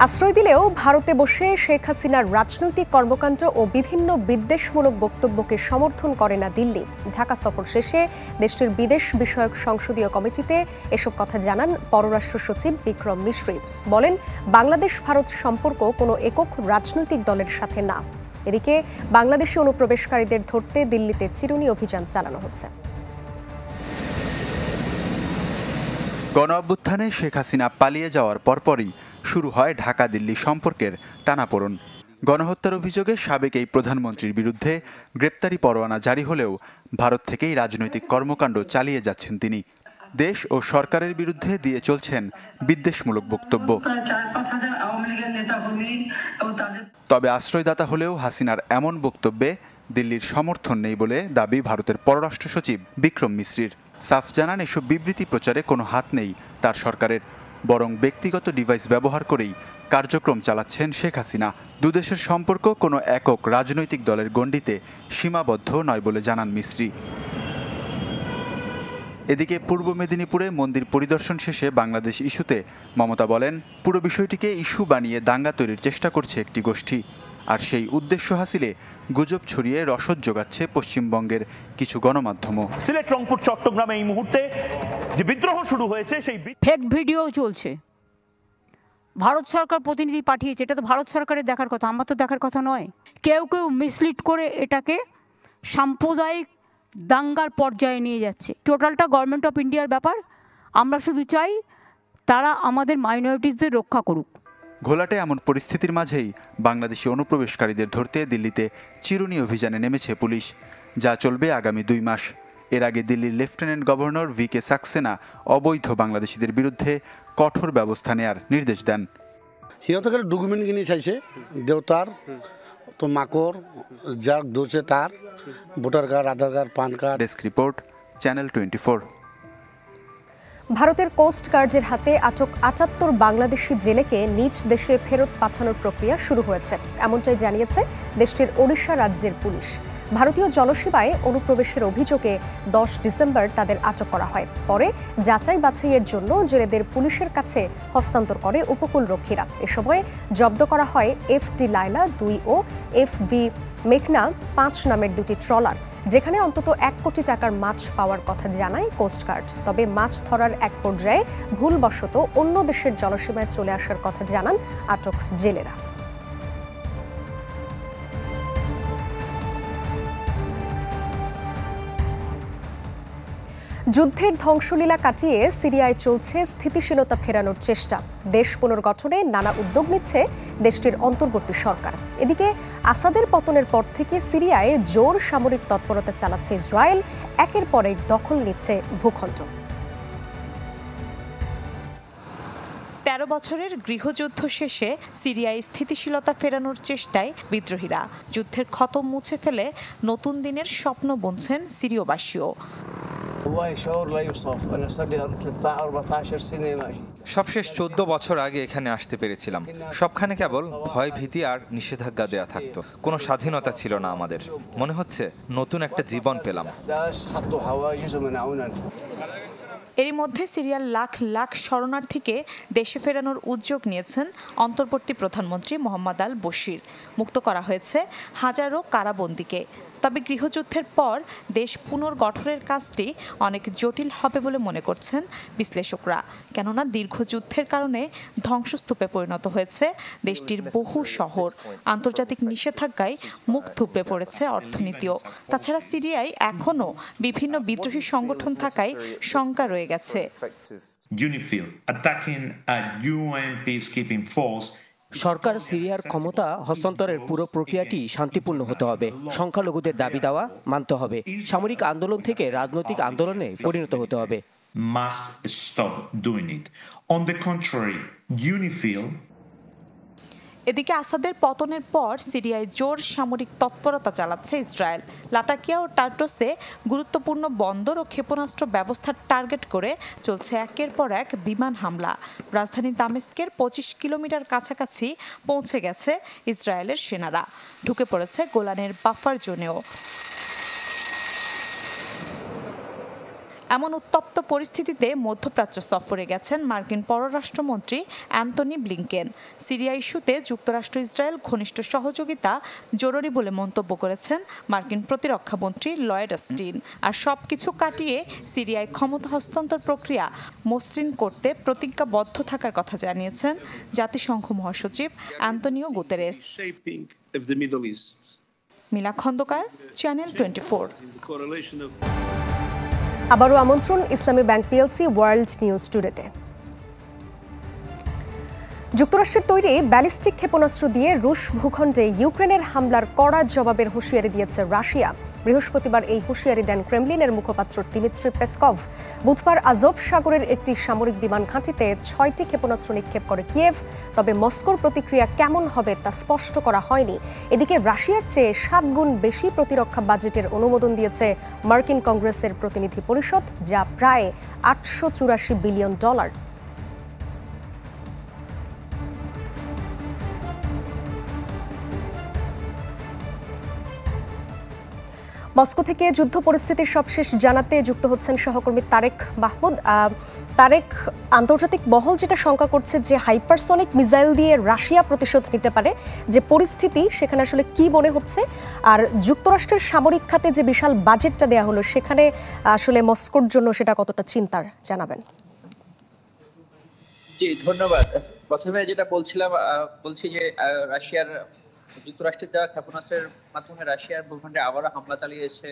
আশ্রয় দিলেও ভারতে বসে শেখ হাসিনার রাজনৈতিক কর্মকাণ্ড ও বিভিন্ন বিদ্বেষমূলক বক্তব্যকে সমর্থন করে না দিল্লি। ঢাকা সফর শেষে দেশটির বিদেশ বিষয়ক সংসদীয় কমিটিতে এসব কথা জানান পররাষ্ট্র সচিব বিক্রম মিশ্রি। বলেন, বাংলাদেশ ভারত সম্পর্ক কোনো একক রাজনৈতিক দলের সাথে না। এদিকে বাংলাদেশি অনুপ্রবেশকারীদের ধরতে দিল্লিতে চিরুনি অভিযান চালানো হচ্ছে। গণঅভ্যুত্থানে শেখ হাসিনা পালিয়ে যাওয়ার পরপরই শুরু হয় ঢাকা দিল্লি সম্পর্কের টানাপোড়েন। গণহত্যার অভিযোগে সাবেক এই প্রধানমন্ত্রীর বিরুদ্ধে গ্রেপ্তারি পরোয়ানা জারি হলেও ভারত থেকেই রাজনৈতিক কর্মকাণ্ড চালিয়ে যাচ্ছেন তিনি। দেশ ও সরকারের বিরুদ্ধে দিয়ে চলছেন বিদ্বেষমূলক বক্তব্য। তবে আশ্রয়দাতা হলেও হাসিনার এমন বক্তব্যে দিল্লির সমর্থন নেই বলে দাবি ভারতের পররাষ্ট্র সচিব বিক্রম মিশ্রির। সাফ জানান, এসব বিবৃতি প্রচারে কোনো হাত নেই তার সরকারের, বরং ব্যক্তিগত ডিভাইস ব্যবহার করেই কার্যক্রম চালাচ্ছেন শেখ হাসিনা। দুদেশের সম্পর্ক কোনো একক রাজনৈতিক দলের গণ্ডিতে সীমাবদ্ধ নয় বলে জানান মিশ্রি। এদিকে পূর্ব মেদিনীপুরে মন্দির পরিদর্শন শেষে বাংলাদেশ ইস্যুতে মমতা বলেন, পুরো বিষয়টিকে ইস্যু বানিয়ে দাঙ্গা তৈরির চেষ্টা করছে একটি গোষ্ঠী, আর সেই উদ্দেশ্য হাসিলে গুজব ছড়িয়ে রসদ যোগাচ্ছে পশ্চিমবঙ্গের কিছু গণমাধ্যমও। সিলেট, রংপুর, চট্টগ্রামে এই মুহূর্তে যে বিদ্রোহ শুরু হয়েছে, সেই ফেক ভিডিও চলছে। ভারত সরকার প্রতিনিধি পাঠিয়েছে, এটা তো ভারত সরকারের দেখার কথা, আমার তো দেখার কথা নয়। কেউ কেউ মিসলিড করে এটাকে সাম্প্রদায়িক দাঙ্গার পর্যায়ে নিয়ে যাচ্ছে। টোটালটা গভর্নমেন্ট অফ ইন্ডিয়ার ব্যাপার। আমরা শুধু চাই তারা আমাদের মাইনরিটিসদের রক্ষা করুক। ঘোলাটে এমন পরিস্থিতির মাঝেই বাংলাদেশি অনুপ্রবেশকারীদের ধরতে দিল্লিতে চিরুনি অভিযানে নেমেছে পুলিশ, যা চলবে আগামী 2 মাস। এর আগে দিল্লির লেফটেন্যান্ট গভর্নর VK সাক্সেনা অবৈধ বাংলাদেশিদের বিরুদ্ধে কঠোর ব্যবস্থা নেয়ার নির্দেশ দেন। সিহঁতে ডকুমেন্ট কিনি চাইছে, দেউতার তো মাকর যার দোষে তার voter card, Aadhaar card, PAN card. Desk report, channel 24। ভারতের কোস্ট গার্ডের হাতে আটক 78 বাংলাদেশি জেলেকে নিজ দেশে ফেরত পাঠানোর প্রক্রিয়া শুরু হয়েছে, এমনটাই জানিয়েছে দেশটির ওড়িশা রাজ্যের পুলিশ। ভারতীয় জলসীমায় অনুপ্রবেশের অভিযোগে 10 ডিসেম্বর তাদের আটক করা হয়। পরে যাচাই বাছাইয়ের জন্য জেলেদের পুলিশের কাছে হস্তান্তর করে উপকূলরক্ষীরা। এ সময় জব্দ করা হয় FD লায়লা 2 ও FV মেঘনা 5 নামের 2টি ট্রলার, যেখানে অন্তত 1 কোটি টাকার মাছ পাওয়ার কথা জানায় কোস্টগার্ড। তবে মাছ ধরার এক পর্যায়ে ভুলবশত অন্য দেশের জলসীমায় চলে আসার কথা জানান আটক জেলেরা। যুদ্ধের ধ্বংসলীলা কাটিয়ে সিরিয়ায় চলছে স্থিতিশীলতা ফেরানোর চেষ্টা। দেশ পুনর্গঠনে নানা উদ্যোগ নিচ্ছে দেশটির অন্তর্বর্তী সরকার। এদিকে আসাদের পতনের পর থেকে সিরিয়ায় জোর সামরিক তৎপরতা চালাচ্ছে ইসরায়েল, একের পর এক দখল নিচ্ছে ভূখণ্ড। 13 বছরের গৃহযুদ্ধ শেষে সিরিয়ায় স্থিতিশীলতা ফেরানোর চেষ্টায় বিদ্রোহীরা যুদ্ধের ক্ষত মুছে ফেলে নতুন দিনের স্বপ্ন বুনছেন সিরীয়বাসীও। সবশেষ 14 বছর আগে এখানে আসতে পেরেছিলাম। সবখানে কেবল ভয়, ভীতি আর নিষেধাজ্ঞা দেয়া থাকতো। কোনো স্বাধীনতা ছিল না আমাদের। মনে হচ্ছে নতুন একটা জীবন পেলাম। এরই মধ্যে সিরিয়ার লাখ লাখ শরণার্থীকে দেশে ফেরানোর উদ্যোগ নিয়েছেন অন্তর্বর্তী প্রধানমন্ত্রী মোহাম্মদ আল বশির। মুক্ত করা হয়েছে হাজারো কারাবন্দীকে। তবে গৃহযুদ্ধের পর দেশ পুনর্গঠনের কাজটি অনেক জটিল হবে বলে মনে করছেন বিশ্লেষকরা। কেননা দীর্ঘ যুদ্ধের কারণে ধ্বংসস্তূপে পরিণত হয়েছে দেশটির বহু শহর। আন্তর্জাতিক নিষেধাজ্ঞায় মুখ থুবড়ে পড়েছে অর্থনীতিও। তাছাড়া সিরিয়ায় এখনও বিভিন্ন বিদ্রোহী সংগঠন থাকায় শঙ্কা রয়ে গেছে। UNIFIL attacking a UN peacekeeping force. সরকার সিরিয়ার ক্ষমতা হস্তান্তরের পুরো প্রক্রিয়াটি শান্তিপূর্ণ হতে হবে। সংখ্যালঘুদের দাবি দেওয়া মানতে হবে। সামরিক আন্দোলন থেকে রাজনৈতিক আন্দোলনে পরিণত হতে হবে। Must stop doing it. On the contrary, UNIFIL. এদিকে আসাদের পতনের পর সিরিয়ায় জোর সামরিক তৎপরতা চালাচ্ছে ইসরায়েল। লাটাকিয়া ও টার্টোসে গুরুত্বপূর্ণ বন্দর ও ক্ষেপণাস্ত্র ব্যবস্থার টার্গেট করে চলছে একের পর এক বিমান হামলা। রাজধানী দামেস্কের 25 কিলোমিটার কাছাকাছি পৌঁছে গেছে ইসরায়েলের সেনারা। ঢুকে পড়েছে গোলানের বাফার জোনেও। এমন উত্তপ্ত পরিস্থিতিতে মধ্যপ্রাচ্য সফরে গেছেন মার্কিন পররাষ্ট্রমন্ত্রী অ্যান্টনি ব্লিংকেন। সিরিয়া ইস্যুতে যুক্তরাষ্ট্র ইসরায়েল ঘনিষ্ঠ সহযোগিতা জরুরি বলে মন্তব্য করেছেন মার্কিন প্রতিরক্ষামন্ত্রী লয়েড অস্টিন। আর সবকিছু কাটিয়ে সিরিয়ায় ক্ষমতা হস্তান্তর প্রক্রিয়া মসৃণ করতে প্রতিজ্ঞাবদ্ধ থাকার কথা জানিয়েছেন জাতিসংঘ মহাসচিব অ্যান্তনিও গুতেরেস। মিলা খন্দকার, চ্যানেল 24। আবারও আমন্ত্রণ ইসলামী ব্যাংক পিএলসি ওয়ার্ল্ড নিউজ টুডেতে। যুক্তরাষ্ট্রের তৈরি ব্যালিস্টিক ক্ষেপণাস্ত্র দিয়ে রুশ ভূখণ্ডে ইউক্রেনের হামলার কড়া জবাবের হুঁশিয়ারি দিয়েছে রাশিয়া। বৃহস্পতিবার এই হুঁশিয়ারি দেন ক্রেমলিনের মুখপাত্র দিমিত্রি পেসকভ। বুধবার আজভ সাগরের একটি সামরিক বিমান ঘাঁটিতে 6টি ক্ষেপণাস্ত্র নিক্ষেপ করে কিয়েভ। তবে মস্কোর প্রতিক্রিয়া কেমন হবে তা স্পষ্ট করা হয়নি। এদিকে রাশিয়ার চেয়ে 7 গুণ বেশি প্রতিরক্ষা বাজেটের অনুমোদন দিয়েছে মার্কিন কংগ্রেসের প্রতিনিধি পরিষদ, যা প্রায় $884 বিলিয়ন। মস্কো থেকে যুদ্ধ পরিস্থিতির সবশেষ জানাতে যুক্ত হচ্ছেন সহকর্মী তারেক মাহমুদ। তারেক, আন্তর্জাতিক মহল যেটা শঙ্কা করছে যে হাইপারসনিক মিসাইল দিয়ে রাশিয়া প্রতিশোধ নিতে পারে, যে পরিস্থিতি সেখানে আসলে কি মনে হচ্ছে? আর যুক্তরাষ্ট্রের সামরিক খাতে যে বিশাল বাজেটটা দেওয়া হলো সেখানে আসলে মস্কোর জন্য সেটা কতটা চিন্তার, জানাবেন। জি ধন্যবাদ। প্রথমে যেটা বলছি যে রাশিয়ার যুক্তরাষ্ট্রের দেওয়া ক্ষেপণাস্ত্রের মাধ্যমে রাশিয়ার ভূখণ্ডে আবারও হামলা চালিয়েছে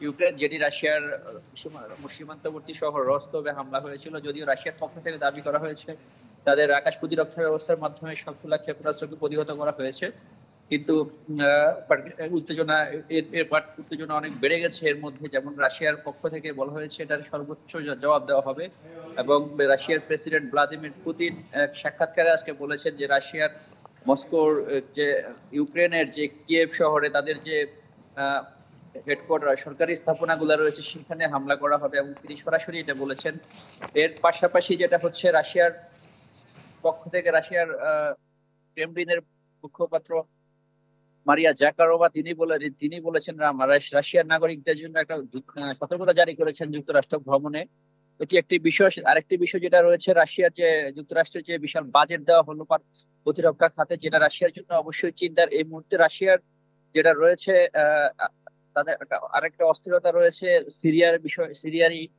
ইউক্রেন, যেটি রাশিয়ার সীমান্তবর্তী শহর রস্তবে হামলা হয়েছিল। যদিও রাশিয়ার পক্ষ থেকে দাবি করা হয়েছে তাদের আকাশ প্রতিরক্ষা ব্যবস্থার মাধ্যমে সবগুলা ক্ষেপণাস্ত্রকে প্রতিহত করা হয়েছে, কিন্তু উত্তেজনা অনেক বেড়ে গেছে এর মধ্যে। যেমন রাশিয়ার পক্ষ থেকে বলা হয়েছে এটার সর্বোচ্চ জবাব দেওয়া হবে, এবং রাশিয়ার প্রেসিডেন্ট ভ্লাদিমির পুতিন সাক্ষাৎকারে আজকে বলেছেন যে রাশিয়ার মস্কোর যে ইউক্রেনের যে কিয়েভ শহরে তাদের যে হেডকোয়ার্টার সরকারি স্থাপনাগুলো রয়েছে সেখানে হামলা করা হবে, এবং তিনি সরাসরি এটা বলেছেন। এর পাশাপাশি যেটা হচ্ছে রাশিয়ার পক্ষ থেকে রাশিয়ার ক্রেমলিনের মুখপাত্র মারিয়া জাকারোভা তিনি বলেছেন রাশিয়ার নাগরিকদের জন্য একটা সতর্কতা জারি করেছেন যুক্তরাষ্ট্র ভ্রমণে। এটি একটি বিষয়। আরেকটি বিষয় যেটা রয়েছে, রাশিয়ার যে যুক্তরাষ্ট্রের যে বিশাল বাজেট দেওয়া হলো প্রতিরক্ষা খাতে, যেটা রাশিয়ার জন্য অবশ্যই চিন্তার। এই মুহূর্তে রাশিয়ার যেটা রয়েছে তাদের আরেকটা অস্থিরতা রয়েছে সিরিয়ার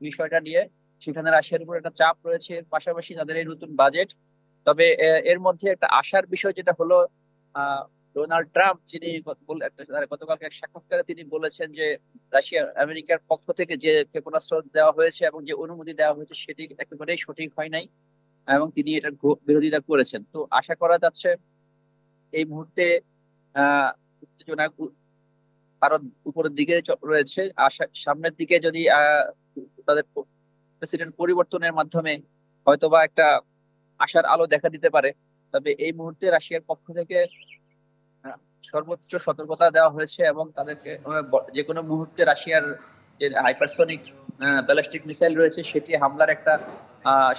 বিষয়টা নিয়ে, সেখানে রাশিয়ার উপর একটা চাপ রয়েছে। এর পাশাপাশি তাদের এই নতুন বাজেট। তবে এর মধ্যে একটা আশার বিষয় যেটা হলো ডোনাল্ড ট্রাম্প, যিনি গতকালকে এক সাক্ষাৎকারে তিনি বলেছেন যে আমেরিকার পক্ষ থেকে যে ক্ষেপণাস্ত্র দেওয়া হয়েছে এবং যে অনুমতি দেওয়া হয়েছে সেটি একেবারেই সঠিক হয় নাই, এবং তিনি এটার বিরোধিতা করেছেন। তো আশা করা যাচ্ছে এই মুহূর্তে উত্তেজনা আরো উপরের দিকে রয়েছে। সামনের দিকে যদি তাদের প্রেসিডেন্ট পরিবর্তনের মাধ্যমে হয়তোবা একটা আশার আলো দেখা দিতে পারে। তবে এই মুহূর্তে রাশিয়ার পক্ষ থেকে সর্বোচ্চ সতর্কতা দেওয়া হয়েছে, এবং তাদেরকে যে কোনো মুহূর্তে রাশিয়ার যে হাইপারসনিক ব্যালিস্টিক মিসাইল রয়েছে সেটি হামলার একটা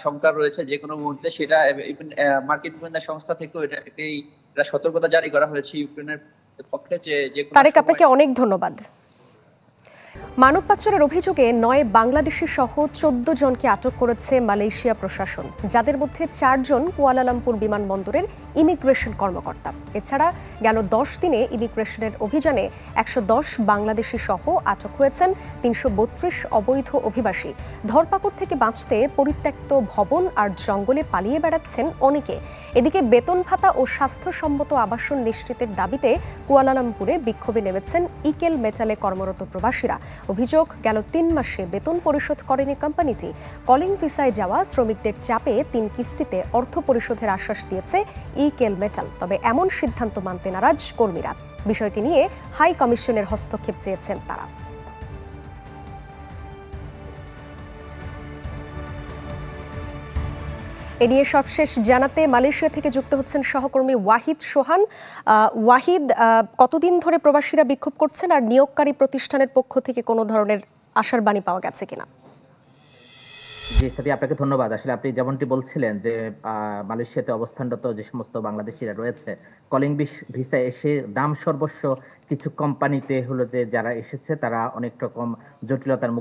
শঙ্কা রয়েছে যে কোনো মুহূর্তে। সেটা মার্কিন গোয়েন্দা সংস্থা থেকেও এটা সতর্কতা জারি করা হয়েছে ইউক্রেনের পক্ষে। তারেক, আপনাকে অনেক ধন্যবাদ। মানব পাচারের অভিযোগে 9 বাংলাদেশি সহ 14 জনকে আটক করেছে মালয়েশিয়া প্রশাসন, যাদের মধ্যে 4 জন কুয়ালালামপুর বিমানবন্দরের ইমিগ্রেশন কর্মকর্তা। এছাড়া গেল 10 দিনে ইমিগ্রেশনের অভিযানে 110 বাংলাদেশি সহ আটক হয়েছেন 332 অবৈধ অভিবাসী। ধরপাকড় থেকে বাঁচতে পরিত্যক্ত ভবন আর জঙ্গলে পালিয়ে বেড়াচ্ছেন অনেকে। এদিকে বেতন ভাতা ও স্বাস্থ্যসম্মত আবাসন নিশ্চিতের দাবিতে কুয়ালালামপুরে বিক্ষোভে নেমেছেন ইকেল মেটালে কর্মরত প্রবাসীরা। অভিযোগ, গেল 3 মাসে বেতন পরিশোধ করেনি কোম্পানিটি। কলিং ভিসায় যাওয়া শ্রমিকদের চাপে 3 কিস্তিতে অর্থ পরিশোধের আশ্বাস দিয়েছে ইকেল মেটাল। তবে এমন সিদ্ধান্ত মানতে নারাজ কর্মীরা। বিষয়টি নিয়ে হাই কমিশনের হস্তক্ষেপ চেয়েছেন তারা। এ নিয়ে সবশেষ জানাতে মালয়েশিয়া থেকে যুক্ত হচ্ছেন সহকর্মী ওয়াহিদ সোহান। ওয়াহিদ, কতদিন ধরে প্রবাসীরা বিক্ষোভ করছেন, আর নিয়োগকারী প্রতিষ্ঠানের পক্ষ থেকে কোনো ধরনের আশার বাণী পাওয়া গেছে কিনা? জি সাদি, আপনাকে ধন্যবাদ। আসলে আপনি যেমনটি বলছিলেন যে মালয়েশিয়াতে অবস্থানরত যে সমস্ত বাংলাদেশিরা রয়েছে, কলিং ভিসা এসে নাম সর্বস্ব কিছু কোম্পানিতে হলো যে যারা এসেছে তারা অনেক রকম জটিলতার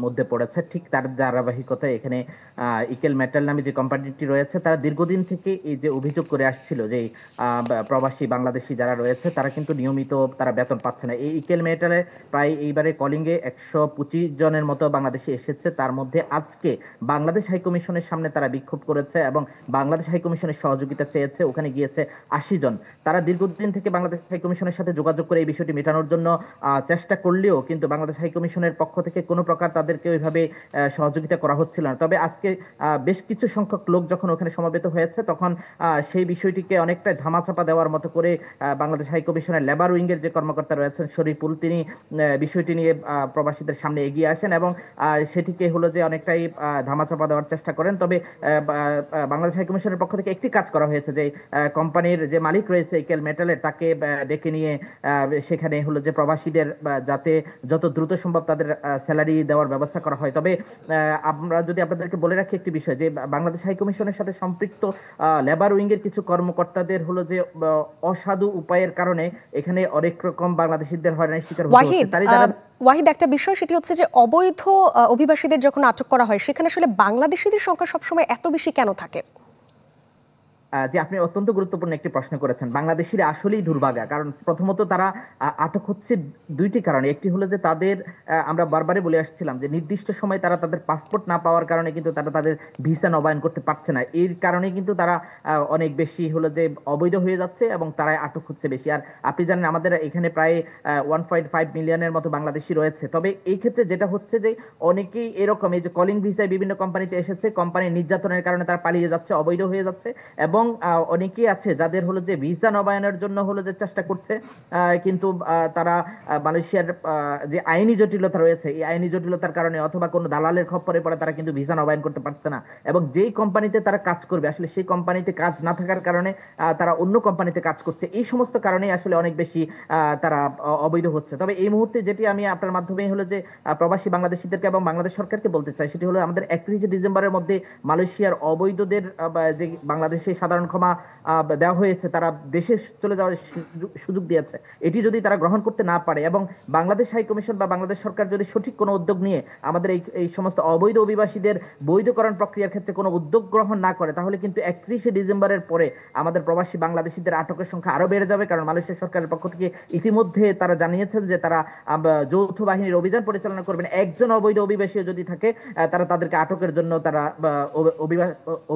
মধ্যে পড়েছে। ঠিক তার ধারাবাহিকতায় এখানে ইকেল মেটাল নামে যে কোম্পানিটি রয়েছে তারা দীর্ঘদিন থেকে এই যে অভিযোগ করে আসছিল যে প্রবাসী বাংলাদেশি যারা রয়েছে তারা কিন্তু নিয়মিত তারা বেতন পাচ্ছে না। এই ইকেল মেটালে প্রায় এইবারে কলিংয়ে 125 জনের মতো বাংলাদেশি এসেছে। তার মধ্যে আজকে বাংলাদেশ হাইকমিশনের সামনে তারা বিক্ষোভ করেছে এবং বাংলাদেশ হাইকমিশনের সহযোগিতা চেয়েছে। ওখানে গিয়েছে 80 জন। তারা দীর্ঘদিন থেকে বাংলাদেশ হাইকমিশনের সাথে যোগাযোগ করে এই বিষয়টি মেটানোর জন্য চেষ্টা করলেও কিন্তু বাংলাদেশ হাইকমিশনের পক্ষ থেকে কোনো প্রকার তাদেরকে ওইভাবে সহযোগিতা করা হচ্ছিল না। তবে আজকে বেশ কিছু সংখ্যক লোক যখন ওখানে সমবেত হয়েছে তখন সেই বিষয়টিকে অনেকটাই ধামাচাপা দেওয়ার মতো করে বাংলাদেশ হাইকমিশনের লেবার উইংয়ের যে কর্মকর্তা রয়েছেন শরীফুল, তিনি বিষয়টি নিয়ে প্রবাসীদের সামনে এগিয়ে আসেন এবং সেটিকে হলো যে অনেকটাই ধামাচাপা দেওয়ার চেষ্টা করেন। তবে বাংলাদেশ হাইকমিশনের পক্ষ থেকে একটি কাজ করা হয়েছে যে কোম্পানির যে মালিক রয়েছে ইকেল মেটালের তাকে ডেকে নিয়ে সেখানে হলো যে প্রবাসীদের যাতে যত দ্রুত সম্ভব তাদের স্যালারি দেওয়ার ব্যবস্থা করা হয়। তবে আমরা যদি আপনাদেরকে বলে রাখি একটি বিষয় যে বাংলাদেশ হাইকমিশনের সাথে সম্পৃক্ত লেবার উইংয়ের কিছু কর্মকর্তাদের হলো যে অসাধু উপায়ের কারণে এখানে অনেক রকম বাংলাদেশিদের হয়রানির শিকার হতে হচ্ছে। ওয়াহিদ, একটা বিষয় সেটি হচ্ছে যে অবৈধ অভিবাসীদের যখন আটক করা হয় সেখানে আসলে বাংলাদেশিদের সংখ্যা সবসময় এত বেশি কেন থাকে? যে আপনি অত্যন্ত গুরুত্বপূর্ণ একটি প্রশ্ন করেছেন। বাংলাদেশিরা আসলেই দুর্ভাগা, কারণ প্রথমত তারা আটক হচ্ছে দুইটি কারণে। একটি হলো যে তাদের আমরা বারবারই বলে আসছিলাম যে নির্দিষ্ট সময় তারা তাদের পাসপোর্ট না পাওয়ার কারণে কিন্তু তারা তাদের ভিসা নবায়ন করতে পারছে না। এর কারণে কিন্তু তারা অনেক বেশি হলো যে অবৈধ হয়ে যাচ্ছে এবং তারাই আটক হচ্ছে বেশি। আর আপনি জানেন আমাদের এখানে প্রায় 1.5 মিলিয়নের মতো বাংলাদেশি রয়েছে। তবে এই ক্ষেত্রে যেটা হচ্ছে যে অনেকেই এরকম এই যে কলিং ভিসায় বিভিন্ন কোম্পানিতে এসেছে, কোম্পানির নির্যাতনের কারণে তারা পালিয়ে যাচ্ছে, অবৈধ হয়ে যাচ্ছে এবং অনেকেই আছে যাদের হলো যে ভিসা নবায়নের জন্য হলো যে চেষ্টা করছে, কিন্তু তারা মালয়েশিয়ার যে আইনি জটিলতা রয়েছে এই আইনি জটিলতার কারণে অথবা কোনো দালালের খপ্পরে পড়ে তারা কিন্তু ভিসা নবায়ন করতে পারছে না এবং যেই কোম্পানিতে তারা কাজ করবে আসলে সেই কোম্পানিতে কাজ না থাকার কারণে তারা অন্য কোম্পানিতে কাজ করছে। এই সমস্ত কারণেই আসলে অনেক বেশি তারা অবৈধ হচ্ছে। তবে এই মুহূর্তে যেটি আমি আপনার মাধ্যমে হলো যে প্রবাসী বাংলাদেশিদেরকে এবং বাংলাদেশ সরকারকে বলতে চাই সেটি হলো আমাদের 31 ডিসেম্বরের মধ্যে মালয়েশিয়ার অবৈধদের যে বাংলাদেশে সাধারণ ক্ষমা দেওয়া হয়েছে, তারা দেশে চলে যাওয়ার সুযোগ দিয়েছে, এটি যদি তারা গ্রহণ করতে না পারে এবং বাংলাদেশ হাইকমিশন বা বাংলাদেশ সরকার যদি সঠিক কোনো উদ্যোগ নিয়ে আমাদের এই সমস্ত অবৈধ অভিবাসীদের বৈধকরণ প্রক্রিয়ার ক্ষেত্রে কোনো উদ্যোগ গ্রহণ না করে তাহলে কিন্তু 31 ডিসেম্বরের পরে আমাদের প্রবাসী বাংলাদেশিদের আটকের সংখ্যা আরও বেড়ে যাবে। কারণ মালয়েশিয়া সরকারের পক্ষ থেকে ইতিমধ্যে তারা জানিয়েছেন যে তারা যৌথ বাহিনীর অভিযান পরিচালনা করবেন। একজন অবৈধ অভিবাসীও যদি থাকে তারা তাদেরকে আটকের জন্য তারা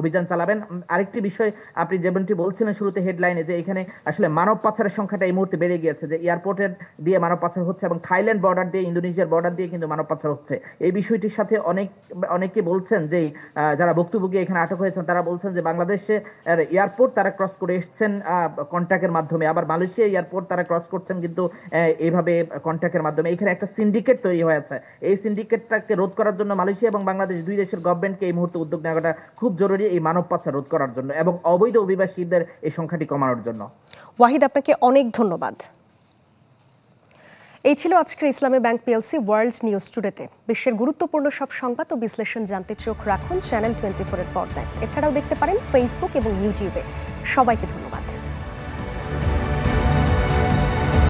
অভিযান চালাবেন। আরেকটি বিষয় আপনি যেমনটি বলছিলেন শুরুতে হেডলাইনে যে এখানে আসলে মানব পাচারের সংখ্যাটা এই মুহূর্তে বেড়ে গিয়েছে, যে এয়ারপোর্টের দিয়ে মানব পাচার হচ্ছে এবং থাইল্যান্ড বর্ডার দিয়ে ইন্দোনেশিয়ার বর্ডার দিয়ে কিন্তু মানব পাচার হচ্ছে। এই বিষয়টির সাথে অনেকে বলছেন যে যারা ভুক্তভোগী এখানে আটক হয়েছেন তারা বলছেন যে বাংলাদেশে এয়ারপোর্ট তারা ক্রস করে এসছেন কন্ট্যাক্টের মাধ্যমে, আবার মালয়েশিয়া এয়ারপোর্ট তারা ক্রস করছেন কিন্তু এইভাবে কন্ট্যাক্টের মাধ্যমে। এখানে একটা সিন্ডিকেট তৈরি হয়েছে। এই সিন্ডিকেটটাকে রোধ করার জন্য মালয়েশিয়া এবং বাংলাদেশ দুই দেশের গভর্নমেন্টকে এই মুহূর্তে উদ্যোগ নেওয়াটা খুব জরুরি এই মানব পাচার রোধ করার জন্য এবং অবৈধ অভিবাসীদের এই সংখ্যাটি কমানোর জন্য। ওয়াহিদ, আপনাকে অনেক ধন্যবাদ। এই ছিল আজকের ইসলামী ব্যাংক পিএলসি ওয়ার্ল্ড নিউজ টুডেতে। বিশ্বের গুরুত্বপূর্ণ সব সংবাদ ও বিশ্লেষণ জানতে চোখ রাখুন চ্যানেল 24 এর পর্দায়। এছাড়াও দেখতে পারেন ফেসবুক এবং ইউটিউবে। সবাইকে ধন্যবাদ।